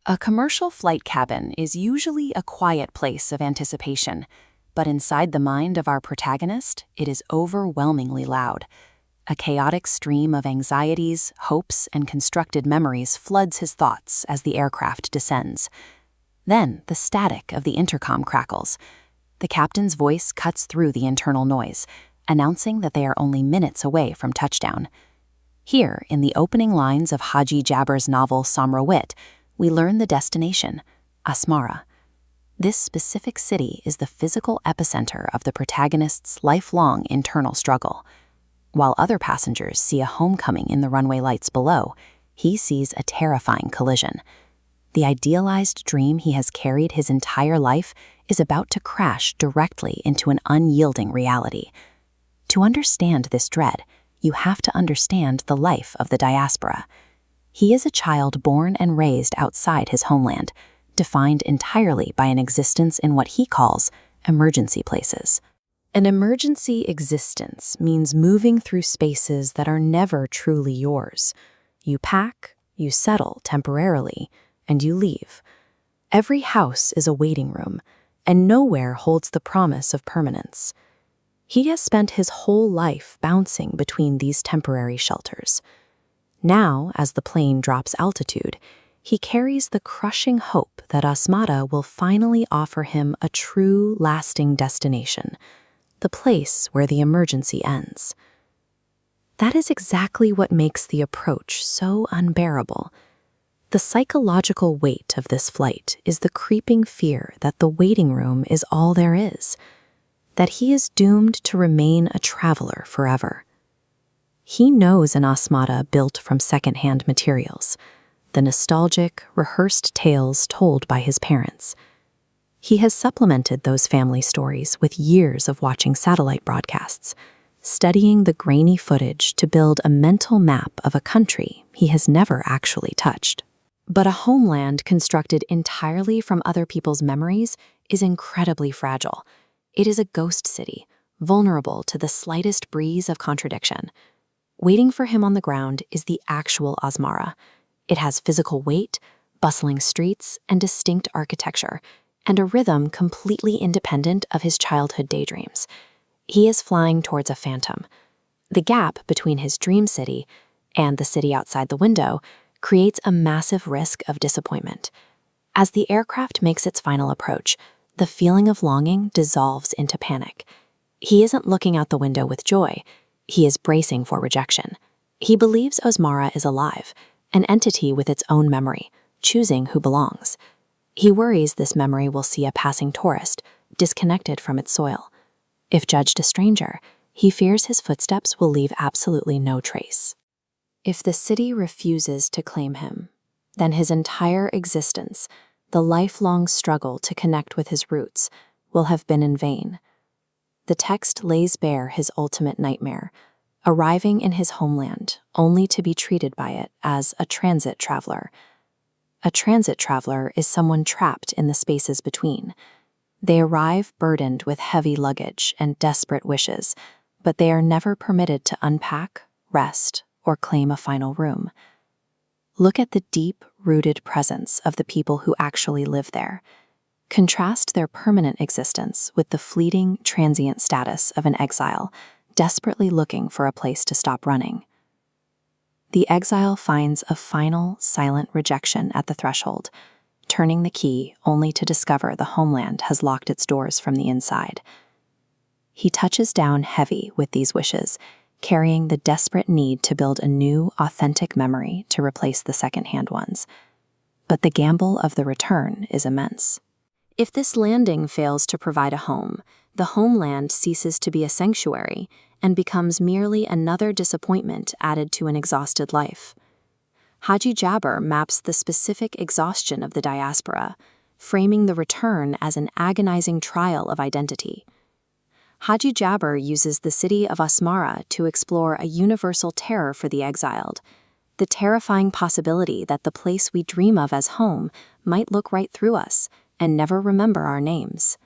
A commercial flight cabin is usually a quiet place of anticipation, but inside the mind of our protagonist, it is overwhelmingly loud. A chaotic stream of anxieties, hopes, and constructed memories floods his thoughts as the aircraft descends. Then, the static of the intercom crackles. The captain's voice cuts through the internal noise, announcing that they are only minutes away from touchdown. Here, in the opening lines of Haji Jaber's novel Samrawit, we learn the destination, Asmara. This specific city is the physical epicenter of the protagonist's lifelong internal struggle. While other passengers see a homecoming in the runway lights below, he sees a terrifying collision. The idealized dream he has carried his entire life is about to crash directly into an unyielding reality. To understand this dread, you have to understand the life of the diaspora. He is a child born and raised outside his homeland, defined entirely by an existence in what he calls emergency places. An emergency existence means moving through spaces that are never truly yours. You pack, you settle temporarily, and you leave. Every house is a waiting room, and nowhere holds the promise of permanence. He has spent his whole life bouncing between these temporary shelters. Now, as the plane drops altitude, he carries the crushing hope that Asmara will finally offer him a true, lasting destination, the place where the emergency ends. That is exactly what makes the approach so unbearable. The psychological weight of this flight is the creeping fear that the waiting room is all there is, that he is doomed to remain a traveler forever. He knows an Asmara built from second-hand materials, the nostalgic, rehearsed tales told by his parents. He has supplemented those family stories with years of watching satellite broadcasts, studying the grainy footage to build a mental map of a country he has never actually touched. But a homeland constructed entirely from other people's memories is incredibly fragile. It is a ghost city, vulnerable to the slightest breeze of contradiction. Waiting for him on the ground is the actual Asmara. It has physical weight, bustling streets, and distinct architecture, and a rhythm completely independent of his childhood daydreams. He is flying towards a phantom. The gap between his dream city and the city outside the window creates a massive risk of disappointment. As the aircraft makes its final approach, the feeling of longing dissolves into panic. He isn't looking out the window with joy. He is bracing for rejection. He believes Asmara is alive, an entity with its own memory, choosing who belongs. He worries this memory will see a passing tourist, disconnected from its soil. If judged a stranger, he fears his footsteps will leave absolutely no trace. If the city refuses to claim him, then his entire existence, the lifelong struggle to connect with his roots, will have been in vain. The text lays bare his ultimate nightmare, arriving in his homeland only to be treated by it as a transit traveler. A transit traveler is someone trapped in the spaces between. They arrive burdened with heavy luggage and desperate wishes, but they are never permitted to unpack, rest, or claim a final room. Look at the deep-rooted presence of the people who actually live there. Contrast their permanent existence with the fleeting, transient status of an exile, desperately looking for a place to stop running. The exile finds a final, silent rejection at the threshold, turning the key only to discover the homeland has locked its doors from the inside. He touches down heavy with these wishes, carrying the desperate need to build a new, authentic memory to replace the second-hand ones. But the gamble of the return is immense. If this landing fails to provide a home, the homeland ceases to be a sanctuary and becomes merely another disappointment added to an exhausted life. Haji Jaber maps the specific exhaustion of the diaspora, framing the return as an agonizing trial of identity. Haji Jaber uses the city of Asmara to explore a universal terror for the exiled, the terrifying possibility that the place we dream of as home might look right through us and never remember our names.